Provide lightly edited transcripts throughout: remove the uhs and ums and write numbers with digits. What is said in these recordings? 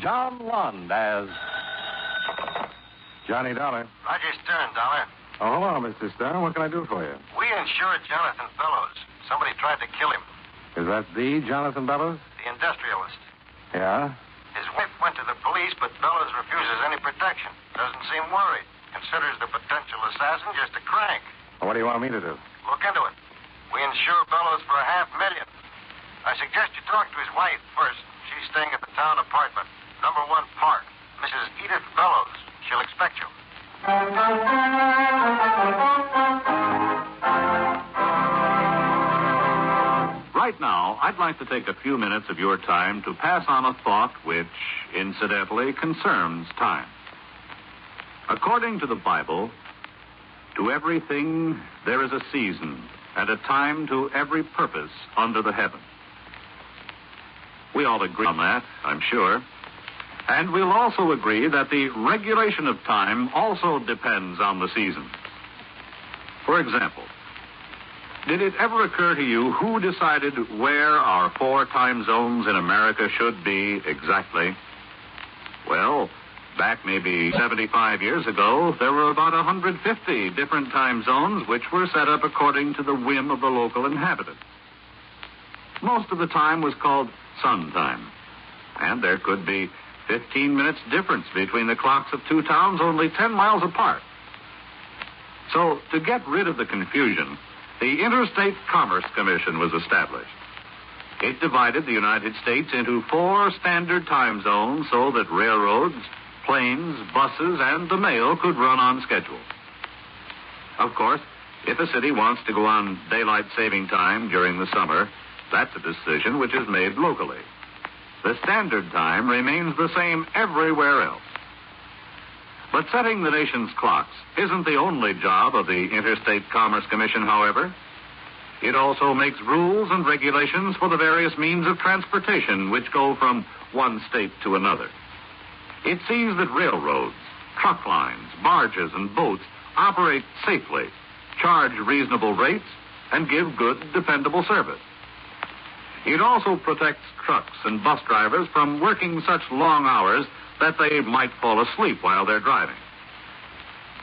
John Lund as Johnny Dollar. Roger Stern, Dollar. Oh, hello, Mr. Stern. What can I do for you? We insured Jonathan Bellows. Somebody tried to kill him. Is that the Jonathan Bellows? The industrialist. Yeah? His wife went to the police, but Bellows refuses any protection. Doesn't seem worried. Considers the potential assassin just a crank. Well, what do you want me to do? Look into it. We insure Bellows for $500,000. I suggest you talk to his wife first. She's staying at the town apartment, number 1 Park. Mrs. Edith Bellows. She'll expect you. Right now, I'd like to take a few minutes of your time to pass on a thought which, incidentally, concerns time. According to the Bible, to everything there is a season and a time to every purpose under the heaven. We all agree on that, I'm sure. And we'll also agree that the regulation of time also depends on the season. For example, did it ever occur to you who decided where our 4 time zones in America should be exactly? Well, back maybe 75 years ago, there were about 150 different time zones which were set up according to the whim of the local inhabitant. Most of the time was called sun time, and there could be 15 minutes difference between the clocks of 2 towns only 10 miles apart. So, to get rid of the confusion, the Interstate Commerce Commission was established. It divided the United States into 4 standard time zones so that railroads, planes, buses, and the mail could run on schedule. Of course, if a city wants to go on daylight saving time during the summer, that's a decision which is made locally. The standard time remains the same everywhere else. But setting the nation's clocks isn't the only job of the Interstate Commerce Commission, however. It also makes rules and regulations for the various means of transportation which go from one state to another. It sees that railroads, truck lines, barges, and boats operate safely, charge reasonable rates, and give good, dependable service. It also protects trucks and bus drivers from working such long hours that they might fall asleep while they're driving.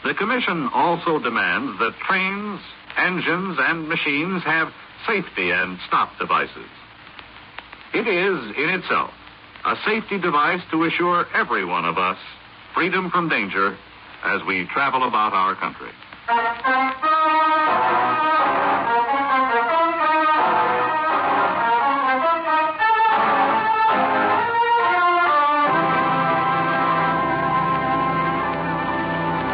The Commission also demands that trains, engines, and machines have safety and stop devices. It is, in itself, a safety device to assure every one of us freedom from danger as we travel about our country.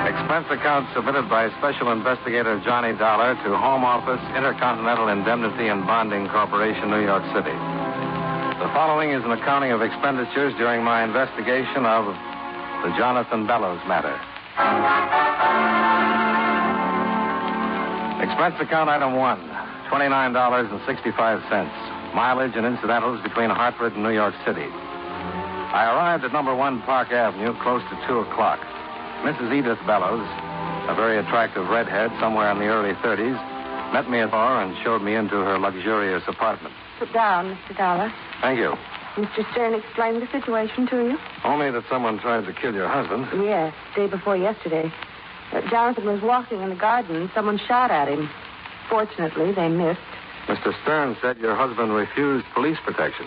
Expense account submitted by Special Investigator Johnny Dollar to Home Office, Intercontinental Indemnity and Bonding Corporation, New York City. The following is an accounting of expenditures during my investigation of the Jonathan Bellows matter. Expense account item 1, $29.65. Mileage and incidentals between Hartford and New York City. I arrived at number 1 Park Avenue close to 2 o'clock. Mrs. Edith Bellows, a very attractive redhead somewhere in the early 30s, met me at the door and showed me into her luxurious apartment. Sit down, Mr. Dollar. Thank you. Mr. Stern explained the situation to you? Only that someone tried to kill your husband. Yes, day before yesterday. Jonathan was walking in the garden and someone shot at him. Fortunately, they missed. Mr. Stern said your husband refused police protection.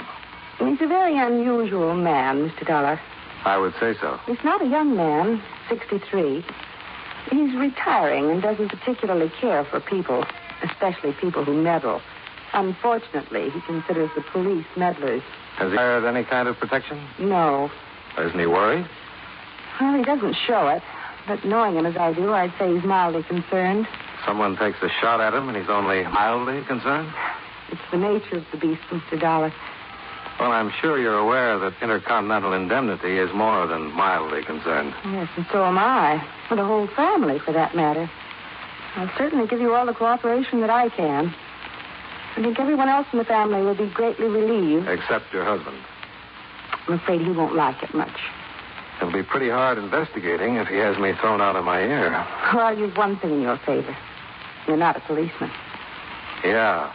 He's a very unusual man, Mr. Dollar. I would say so. He's not a young man, 63. He's retiring and doesn't particularly care for people, especially people who meddle. Unfortunately, he considers the police meddlers. Has he hired any kind of protection? No. Isn't he worried? Well, he doesn't show it. But knowing him as I do, I'd say he's mildly concerned. Someone takes a shot at him and he's only mildly concerned? It's the nature of the beast, Mr. Dollar. Well, I'm sure you're aware that Intercontinental Indemnity is more than mildly concerned. Yes, and so am I. Well, the whole family, for that matter. I'll certainly give you all the cooperation that I can. I think everyone else in the family will be greatly relieved. Except your husband. I'm afraid he won't like it much. It'll be pretty hard investigating if he has me thrown out of my ear. Well, you've one thing in your favor. You're not a policeman. Yeah.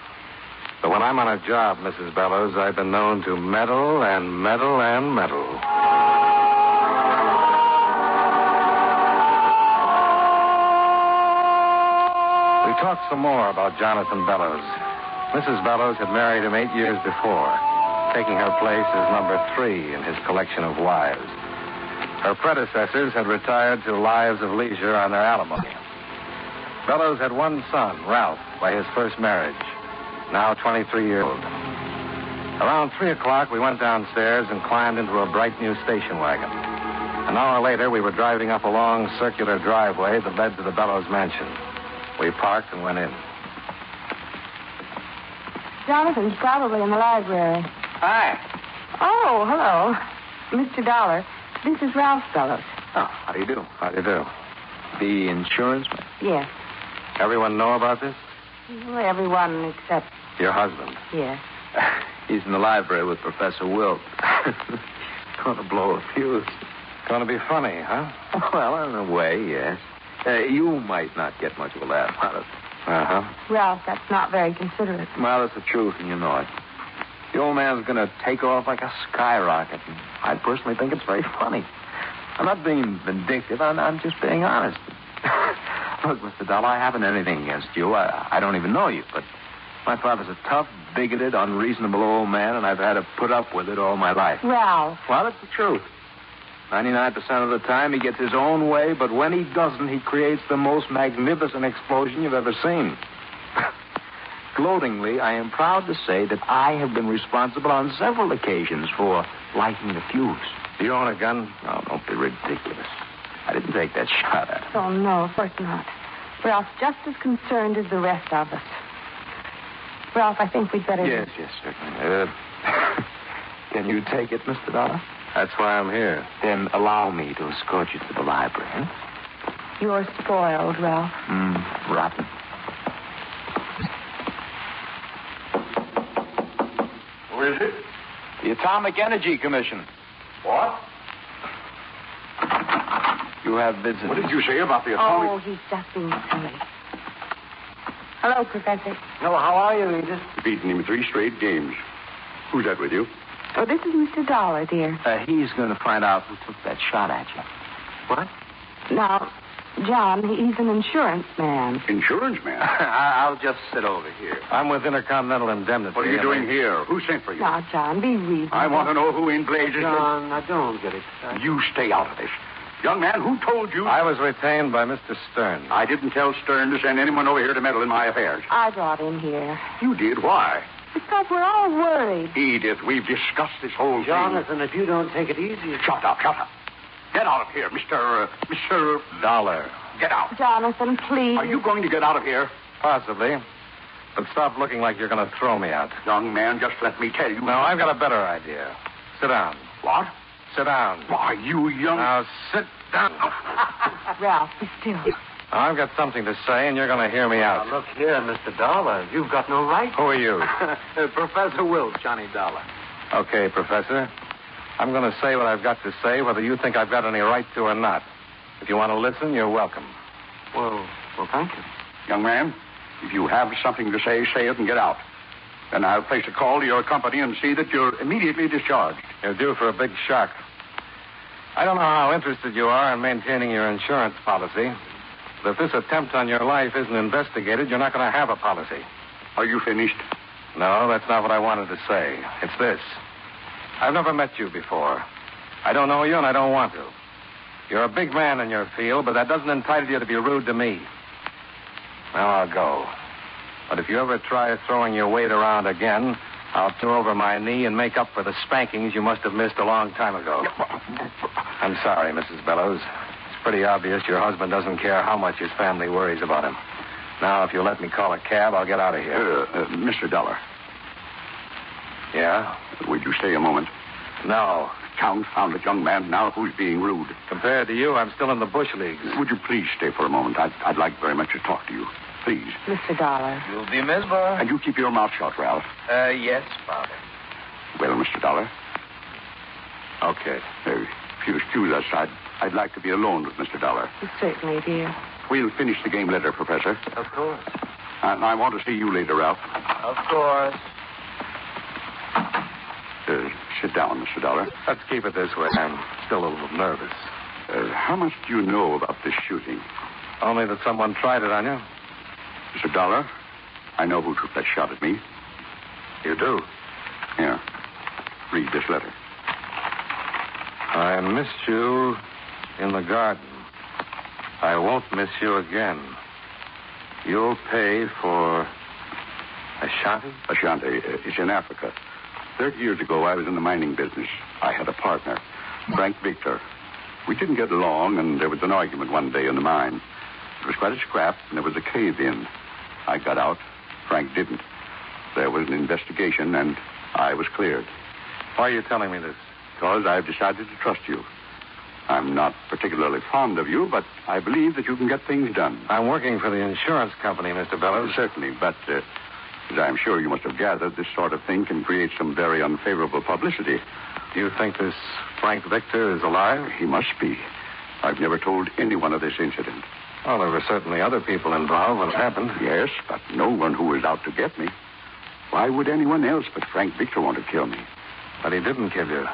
But when I'm on a job, Mrs. Bellows, I've been known to meddle and meddle and meddle. talked some more about Jonathan Bellows. Mrs. Bellows had married him 8 years before, taking her place as number 3 in his collection of wives. Her predecessors had retired to lives of leisure on their alimony. Bellows had one son, Ralph, by his first marriage, now 23 years old. Around 3 o'clock, we went downstairs and climbed into a bright new station wagon. An hour later, we were driving up a long circular driveway that led to the Bellows mansion. We parked and went in. Jonathan's probably in the library. Hi. Oh, hello. Mr. Dollar, this is Ralph Bellows. Oh, how do you do? How do you do? The insurance man? Yes. Everyone know about this? Well, everyone except... Your husband. Yes. He's in the library with Professor Wilt. Going to blow a fuse. Going to be funny, huh? Well, in a way, yes. You might not get much of a laugh out of it. Uh-huh. Ralph, that's not very considerate. Well, it's the truth, and you know it. The old man's going to take off like a skyrocket, and I personally think it's very funny. I'm not being vindictive. I'm just being honest. Look, Mr. Dollar, I haven't anything against you. I don't even know you, but my father's a tough, bigoted, unreasonable old man, and I've had to put up with it all my life. Ralph. Well, it's the truth. 99% of the time, he gets his own way, but when he doesn't, he creates the most magnificent explosion you've ever seen. Gloatingly, I am proud to say that I have been responsible on several occasions for lighting the fuse. Do you own a gun? Oh, don't be ridiculous. I didn't take that shot at him. Oh, no, of course not. Ralph's just as concerned as the rest of us. Ralph, I think we'd better... Yes, certainly. Can you take it, Mr. Dollar? That's why I'm here. Then allow me to escort you to the library. Huh? You're spoiled, Ralph. Rotten. Who is it? The Atomic Energy Commission. What? You have visitors. What did you say about the atomic... Oh, he's just being silly. Hello, Professor. Hello, how are you, Edith? Beaten him 3 straight games. Who's that with you? Oh, this is Mr. Dollar, dear. He's going to find out who took that shot at you. What? Now, John, he's an insurance man. Insurance man? I'll just sit over here. I'm with Intercontinental Indemnity. What are you doing here? Who sent for you? Now, John, be reasonable. I want to know who in blazes... John, I don't get it. You stay out of this. Young man, who told you... I was retained by Mr. Stern. I didn't tell Stern to send anyone over here to meddle in my affairs. I brought him here. You did? Why? Because we're all worried. Edith, we've discussed this whole thing. Jonathan, if you don't take it easy... Shut up. Get out of here, Mr. Dollar. Get out. Jonathan, please. Are you going to get out of here? Possibly. But stop looking like you're going to throw me out. Young man, just let me tell you. No, I've got a better idea. Sit down. What? Sit down. Why, you young... Now, sit down. Ralph, be still. Now, I've got something to say, and you're going to hear me out. Now, look here, Mr. Dollar. You've got no right. Who are you? Professor Wilt, Johnny Dollar. Okay, Professor. I'm going to say what I've got to say, whether you think I've got any right to or not. If you want to listen, you're welcome. Well, thank you. Young man, if you have something to say it and get out. Then I'll place a call to your company and see that you're immediately discharged. You're due for a big shock. I don't know how interested you are in maintaining your insurance policy, but if this attempt on your life isn't investigated, you're not going to have a policy. Are you finished? No, that's not what I wanted to say. It's this. I've never met you before. I don't know you, and I don't want to. You're a big man in your field, but that doesn't entitle you to be rude to me. Now I'll go. But if you ever try throwing your weight around again, I'll turn over my knee and make up for the spankings you must have missed a long time ago. I'm sorry, Mrs. Bellows. It's pretty obvious your husband doesn't care how much his family worries about him. Now, if you'll let me call a cab, I'll get out of here. Mr. Dollar. Yeah? Would you stay a moment? No. Confounded young man, now who's being rude? Compared to you, I'm still in the bush leagues. Would you please stay for a moment? I'd like very much to talk to you. Please. Mr. Dollar. You'll be missed, boy. And you keep your mouth shut, Ralph. Yes, Father. Well, Mr. Dollar. Okay. If you excuse us, I'd like to be alone with Mr. Dollar. Certainly, dear. We'll finish the game later, Professor. Of course. And I want to see you later, Ralph. Of course. Sit down, Mr. Dollar. Let's keep it this way. I'm still a little nervous. How much do you know about this shooting? Only that someone tried it on you. Mr. Dollar, I know who took that shot at me. You do? Here. Read this letter. I missed you in the garden. I won't miss you again. You'll pay for Ashanti? Ashanti. It's in Africa. 30 years ago, I was in the mining business. I had a partner, Frank Victor. We didn't get along, and there was an argument one day in the mine. It was quite a scrap, and there was a cave-in. I got out. Frank didn't. There was an investigation, and I was cleared. Why are you telling me this? Because I've decided to trust you. I'm not particularly fond of you, but I believe that you can get things done. I'm working for the insurance company, Mr. Bellows. Certainly, but as I'm sure you must have gathered, this sort of thing can create some very unfavorable publicity. Do you think this Frank Victor is alive? He must be. I've never told anyone of this incident. Well, there were certainly other people involved when it happened. Yes, but no one who was out to get me. Why would anyone else but Frank Victor want to kill me? But he didn't kill you.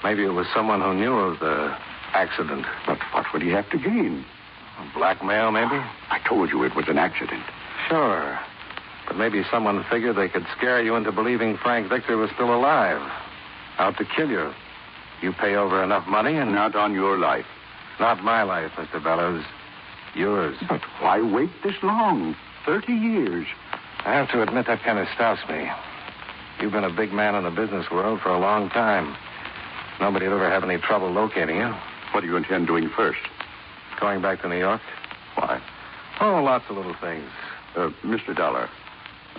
Maybe it was someone who knew of the accident. But what would he have to gain? Blackmail, maybe? I told you it was an accident. Sure. But maybe someone figured they could scare you into believing Frank Victor was still alive. Out to kill you. You pay over enough money and... Not on your life. Not my life, Mr. Bellows. Yours. But why wait this long? 30 years. I have to admit that kind of stops me. You've been a big man in the business world for a long time. Nobody'd ever have any trouble locating you. What do you intend doing first? Going back to New York? Why? Oh, lots of little things. Mr. Dollar,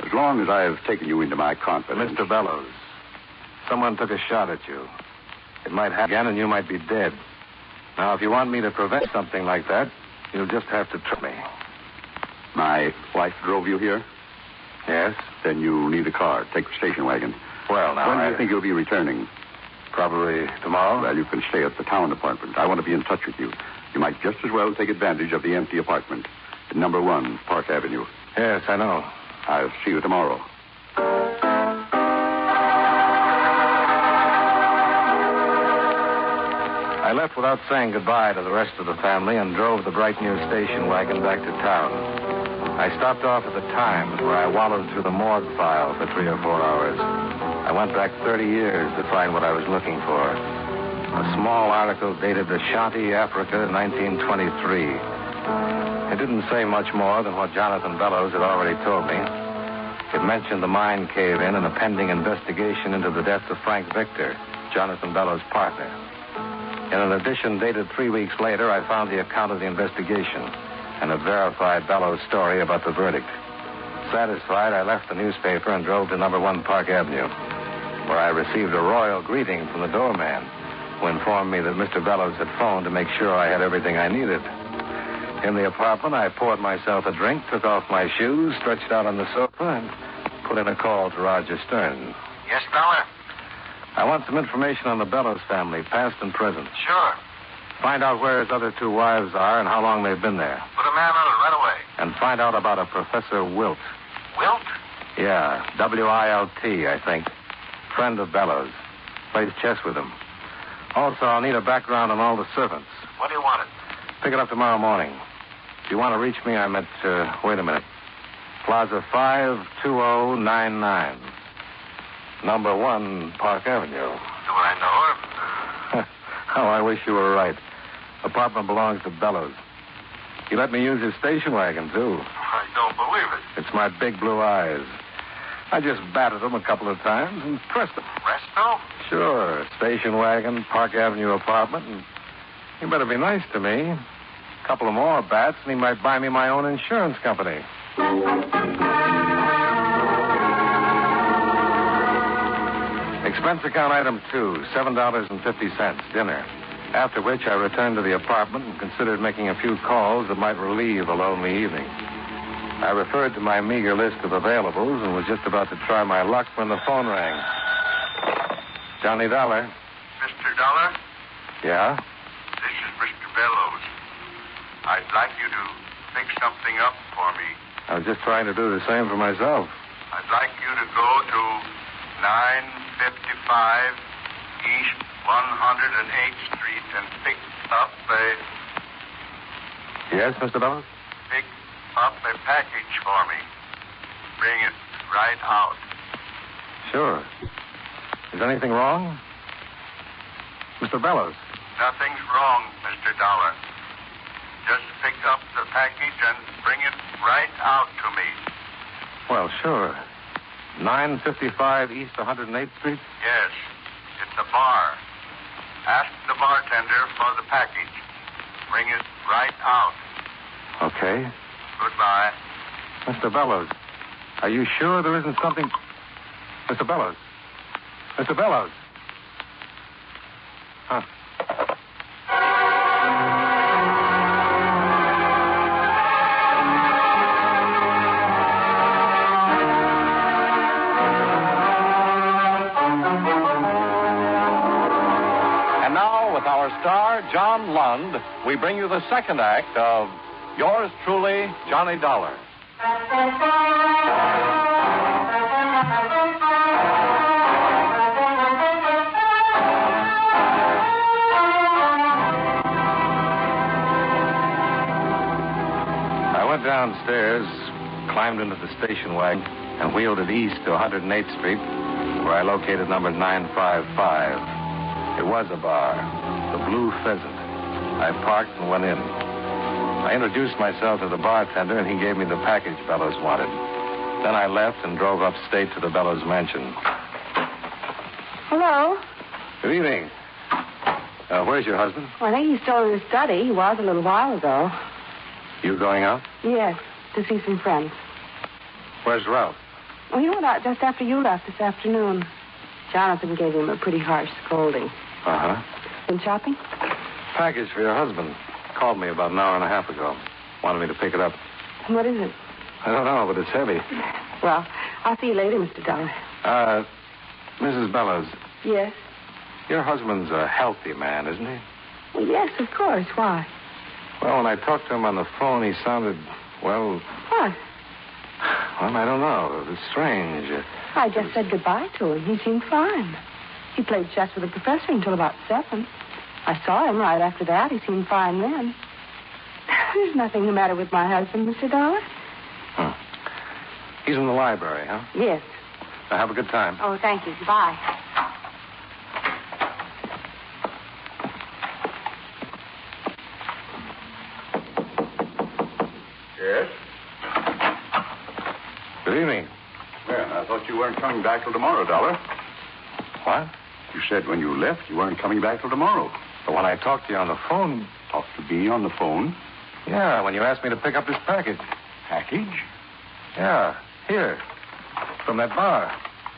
as long as I have taken you into my confidence... Mr. Bellows, someone took a shot at you. It might happen again and you might be dead. Now, if you want me to prevent something like that, you'll just have to trust me. My wife drove you here? Yes? Then you need a car. Take the station wagon. Well, now, When do you think you'll be returning? Probably tomorrow. Well, you can stay at the town apartment. I want to be in touch with you. You might just as well take advantage of the empty apartment at number 1 Park Avenue. Yes, I know. I'll see you tomorrow. I left without saying goodbye to the rest of the family and drove the bright new station wagon back to town. I stopped off at the Times, where I wallowed through the morgue file for 3 or 4 hours. I went back 30 years to find what I was looking for. A small article dated Ashanti, Africa, 1923. It didn't say much more than what Jonathan Bellows had already told me. It mentioned the mine cave-in and a pending investigation into the death of Frank Victor, Jonathan Bellows' partner. In an edition dated 3 weeks later, I found the account of the investigation and a verified Bellows story about the verdict. Satisfied, I left the newspaper and drove to number 1 Park Avenue, where I received a royal greeting from the doorman, who informed me that Mr. Bellows had phoned to make sure I had everything I needed. In the apartment, I poured myself a drink, took off my shoes, stretched out on the sofa, and put in a call to Roger Stern. Yes, Dollar? I want some information on the Bellows family, past and present. Sure. Find out where his other 2 wives are and how long they've been there. Put a man on it right away. And find out about a Professor Wilt. Wilt? Yeah, W-I-L-T, I think. Friend of Bellows. Plays chess with him. Also, I'll need a background on all the servants. When do you want it? Pick it up tomorrow morning. If you want to reach me, I'm at, wait a minute. Plaza 52099. Number 1 Park Avenue. Do I know her? Oh, I wish you were right. Apartment belongs to Bellows. He let me use his station wagon, too. I don't believe it. It's my big blue eyes. I just batted him a couple of times and pressed him. Resto? Sure. Station wagon, Park Avenue apartment, and he better be nice to me. A couple of more bats, and he might buy me my own insurance company. Expense account item 2, $7.50, dinner. After which I returned to the apartment and considered making a few calls that might relieve a lonely evening. I referred to my meager list of availables and was just about to try my luck when the phone rang. Johnny Dollar. Mr. Dollar? Yeah? This is Mr. Bellows. I'd like you to fix something up for me. I was just trying to do the same for myself. I'd like you to go to 955 East 108th Street and pick up a... Yes, Mr. Bellows? Pick up a package for me. Bring it right out. Sure. Is anything wrong? Mr. Bellows. Nothing's wrong, Mr. Dollar. Just pick up the package and bring it right out to me. Well, sure. 955 East 108th Street? Yes, it's a bar. Ask the bartender for the package. Bring it right out. Okay. Goodbye. Mr. Bellows, are you sure there isn't something... Mr. Bellows. Mr. Bellows. Huh. And now, with our star, John Lund, we bring you the second act of Yours Truly, Johnny Dollar. I went downstairs, climbed into the station wagon, and wheeled it east to 108th Street, where I located number 955. It was a bar, the Blue Pheasant. I parked and went in. I introduced myself to the bartender, and he gave me the package Bellows wanted. Then I left and drove upstate to the Bellows mansion. Hello? Good evening. Where's your husband? Well, I think he's still in his study. He was a little while ago. You going out? Yes, to see some friends. Where's Ralph? Well, he went out just after you left this afternoon. Jonathan gave him a pretty harsh scolding. Uh-huh. Been shopping? Package for your husband. Called me about an hour and a half ago. Wanted me to pick it up. What is it? I don't know, but it's heavy. Well, I'll see you later, Mr. Dollar. Mrs. Bellows, Yes? your husband's a healthy man, isn't he? Well, yes, of course. Why? Well, when I talked to him on the phone, he sounded, well, What? I don't know. It was strange. I just said goodbye to him. He seemed fine. He played chess with the professor until about 7. I saw him right after that. He seemed fine then. There's nothing the matter with my husband, Mr. Dollar. He's in the library, huh? Yes. Now, have a good time. Oh, thank you. Bye. Yes? Good evening. Well, I thought you weren't coming back till tomorrow, Dollar. What? You said when you left you weren't coming back till tomorrow. But when I talked to you on the phone... Talked to me on the phone? Yeah, when you asked me to pick up this package. Package? Yeah, here. From that bar.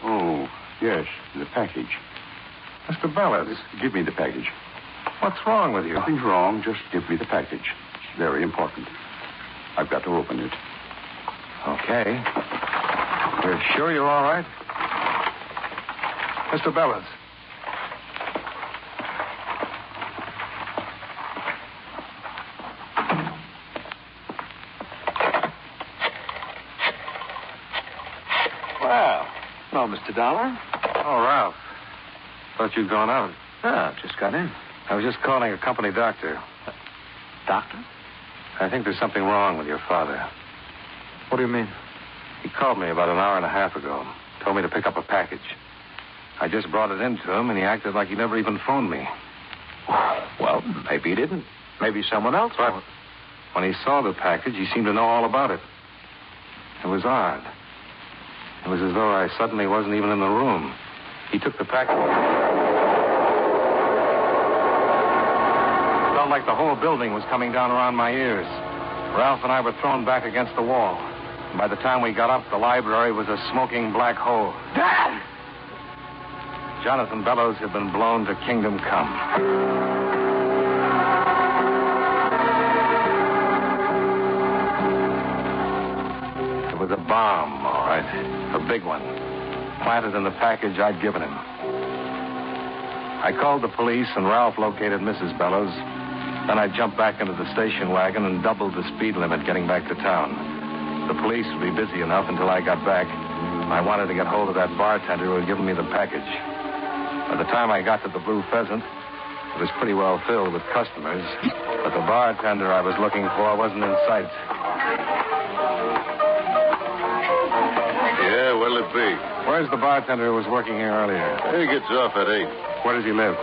Oh, yes, the package. Mr. Bellows, Give me the package. what's wrong with you? Nothing's wrong. Just give me the package. It's very important. I've got to open it. Okay. You're sure you're all right? Mr. Bellows. Well, no, Mr. Dollar. Oh, Ralph. Thought you'd gone out. Ah, just got in. I was just calling a company doctor. Doctor? I think there's something wrong with your father. What do you mean? He called me about an hour and a half ago. Told me to pick up a package. I just brought it in to him, and he acted like he never even phoned me. Well, maybe he didn't. Maybe someone else. But when he saw the package, he seemed to know all about it. It was odd. It was as though I suddenly wasn't even in the room. He took the package. It felt like the whole building was coming down around my ears. Ralph and I were thrown back against the wall. And by the time we got up, the library was a smoking black hole. Dad! Jonathan Bellows had been blown to kingdom come. It was a bomb, all right. A big one. Planted in the package I'd given him. I called the police, and Ralph located Mrs. Bellows. Then I jumped back into the station wagon and doubled the speed limit getting back to town. The police would be busy enough until I got back. I wanted to get hold of that bartender who had given me the package. By the time I got to the Blue Pheasant, it was pretty well filled with customers, but the bartender I was looking for wasn't in sight. could be. Where's the bartender who was working here earlier? He gets off at 8. Where does he live?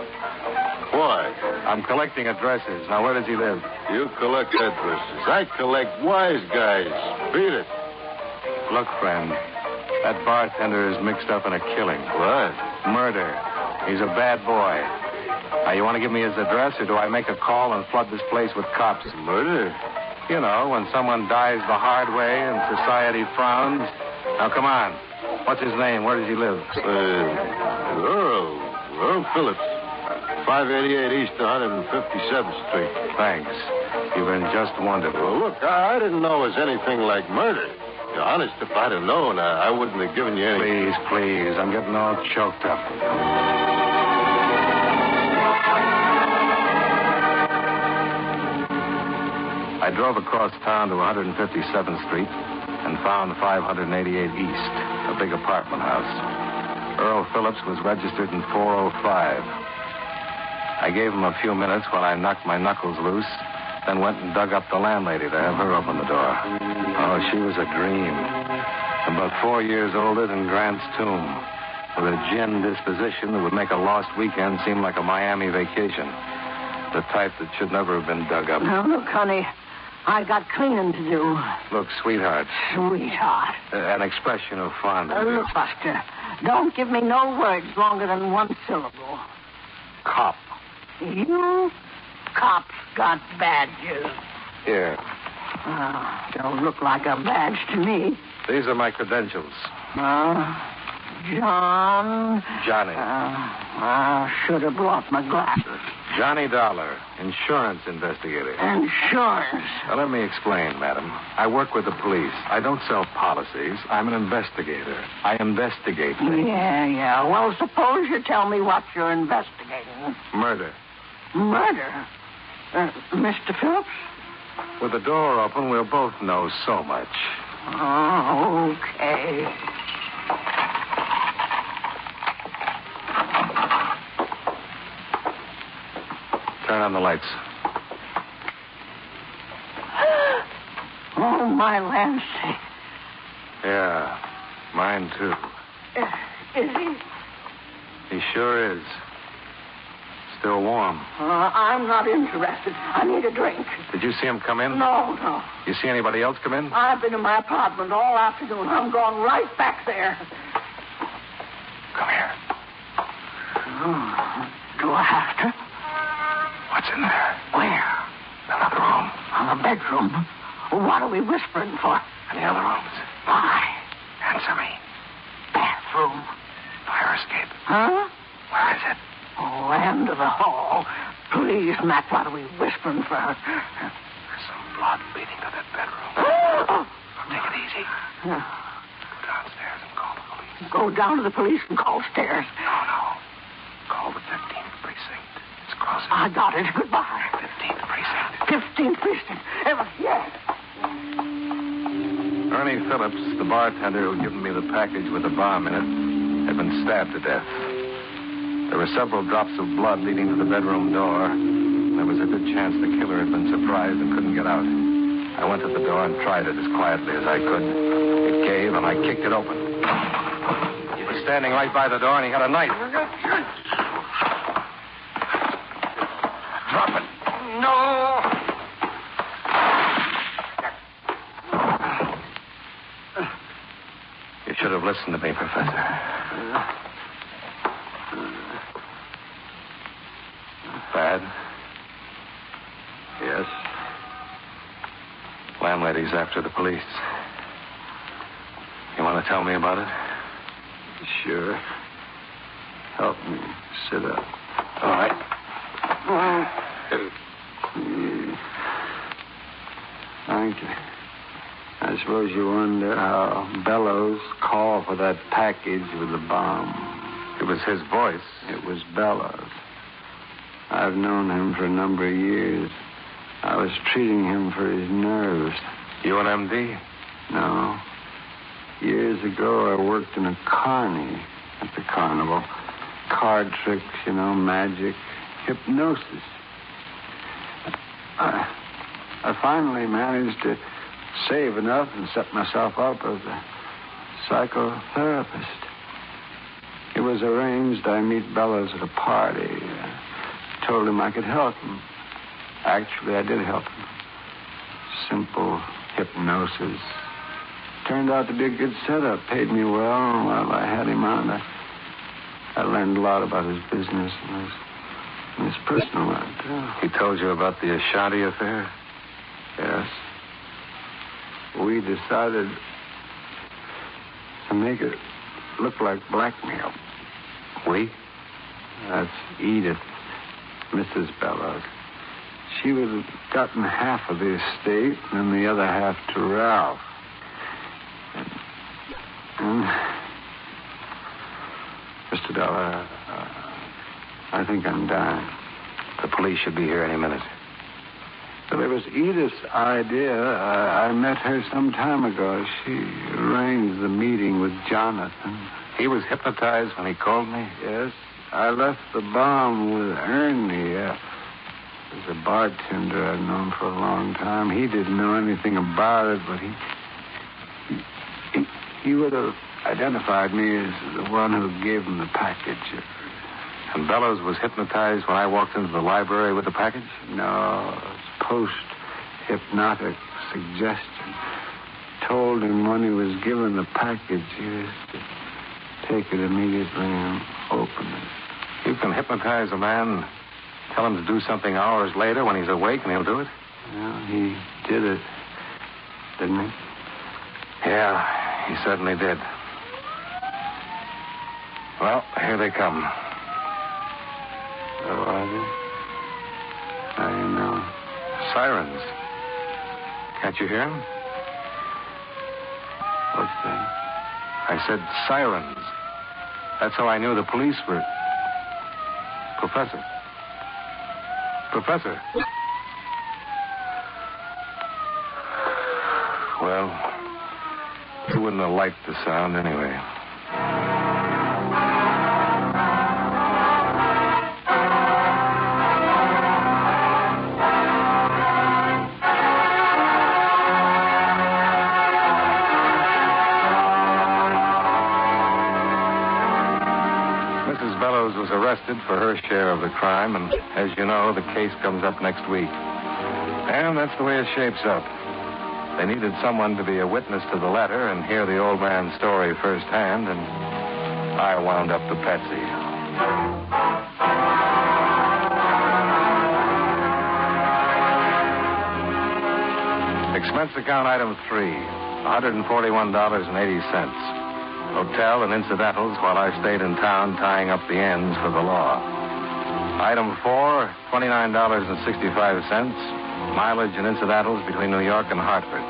Why? I'm collecting addresses. Now, where does he live? You collect addresses. I collect wise guys. Beat it. Look, friend, that bartender is mixed up in a killing. What? Murder. He's a bad boy. Now, you want to give me his address, or do I make a call and flood this place with cops? Murder? You know, when someone dies the hard way and society frowns. Now, come on. What's his name? Where does he live? Earl Phillips. 588 East 157th Street. Thanks. You've been just wonderful. Well, look, I didn't know it was anything like murder. Honest, if I'd have known, I wouldn't have given you any... Please. I'm getting all choked up. I drove across town to 157th Street and found 588 East, a big apartment house. Earl Phillips was registered in 405. I gave him a few minutes while I knocked my knuckles loose, then went and dug up the landlady to have her open the door. Oh, she was a dream. About 4 years older than Grant's tomb, with a gin disposition that would make a lost weekend seem like a Miami vacation. The type that should never have been dug up. Now, look, honey, I got cleaning to do. Look, sweetheart. Sweetheart. An expression of fondness. Look, Buster, don't give me no words longer than one syllable. Cop. You cops got badges. Here. Don't look like a badge to me. These are my credentials. John. Johnny. I should have brought my glasses. Johnny Dollar, insurance investigator. Insurance? Now, let me explain, madam. I work with the police. I don't sell policies. I'm an investigator. I investigate things. Yeah. Well, suppose you tell me what you're investigating. Murder. Murder? Mr. Phillips? With the door open, we'll both know so much. Oh, okay. Turn on the lights. Oh, my landscape. Yeah, mine too. Is he? He sure is. Still warm. I'm not interested. I need a drink. Did you see him come in? No. You see anybody else come in? I've been in my apartment all afternoon. I'm going right back there. Come here. Do I have to? What's in there? Where? Another room. A bedroom. What are we whispering for? And the other rooms. Why? Answer me. Bathroom. Fire escape. Huh? Where is it? Oh, end of the hall. Please, Mac, what are we whispering for? There's some blood leading to that bedroom. Take it easy. Go downstairs and call the police. Go down to the police and call stairs. No. Call the 15th precinct. It's closer. I got it. Goodbye. 15th precinct. 15th precinct. Yes. Ernie Phillips, the bartender who'd given me the package with the bomb in it, had been stabbed to death. There were several drops of blood leading to the bedroom door. There was a good chance the killer had been surprised and couldn't get out. I went to the door and tried it as quietly as I could. It gave, and I kicked it open. He was standing right by the door, and he had a knife. Drop it. No. You should have listened to me, Professor. Bad? Yes? Landlady's after the police. You want to tell me about it? Sure. Help me. Sit up. All right. Thank you. I suppose you wonder how Bellows called for that package with the bomb. It was his voice. It was Bellows. I've known him for a number of years. I was treating him for his nerves. You an MD? No. Years ago, I worked in a carny at the carnival. Card tricks, magic, hypnosis. I finally managed to save enough and set myself up as a psychotherapist. It was arranged I meet Bellows at a party. Told him I could help him. Actually, I did help him. Simple hypnosis. Turned out to be a good setup. Paid me well, and while I had him on, I learned a lot about his business and his personal life, too. He told you about the Ashanti affair? Yes. We decided to make it look like blackmail. We? That's Edith, Mrs. Bellows. She would have gotten half of the estate and the other half to Ralph. And Mr. Dollar, I think I'm dying. The police should be here any minute. Well, it was Edith's idea. I met her some time ago. She arranged the meeting with Jonathan. He was hypnotized when he called me? Yes. I left the bomb with Ernie. As a bartender I'd known for a long time. He didn't know anything about it, but he would have identified me as the one who gave him the package. And Bellows was hypnotized when I walked into the library with the package? No, it was post-hypnotic suggestion. Told him when he was given the package, he was to take it immediately and open it. You can hypnotize a man, tell him to do something hours later when he's awake, and he'll do it? Well, he did it, didn't he? Yeah, he certainly did. Well, here they come. Oh, are they? How do you know? Sirens. Can't you hear them? What's that? I said sirens. That's how I knew the police were... Professor. Well, you wouldn't have liked the sound anyway. Mrs. Bellows was arrested for her share of the crime, and as you know, the case comes up next week. And that's the way it shapes up. They needed someone to be a witness to the letter and hear the old man's story firsthand, and I wound up the patsy. Expense account item 3, $141.80. Hotel and incidentals while I stayed in town tying up the ends for the law. Item 4, $29.65. Mileage and incidentals between New York and Hartford.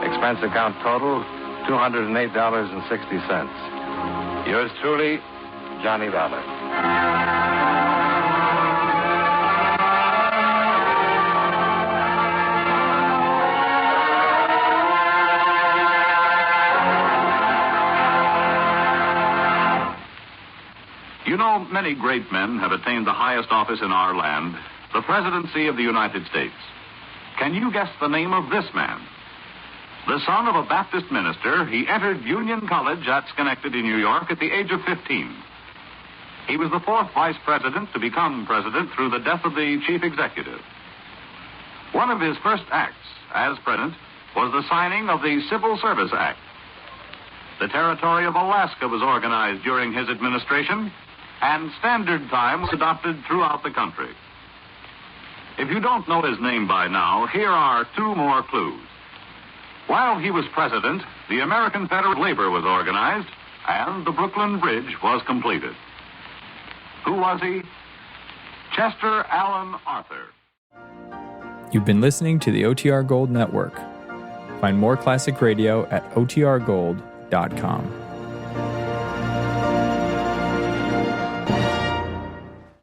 Expense account total, $208.60. Yours truly, Johnny Valor. You know, many great men have attained the highest office in our land, the presidency of the United States. Can you guess the name of this man? The son of a Baptist minister, he entered Union College at Schenectady, New York, at the age of 15. He was the fourth vice president to become president through the death of the chief executive. One of his first acts as president was the signing of the Civil Service Act. The territory of Alaska was organized during his administration, and standard time was adopted throughout the country. If you don't know his name by now, here are 2 more clues. While he was president, the American Federal Labor was organized, and the Brooklyn Bridge was completed. Who was he? Chester Allen Arthur. You've been listening to the OTR Gold Network. Find more classic radio at otrgold.com.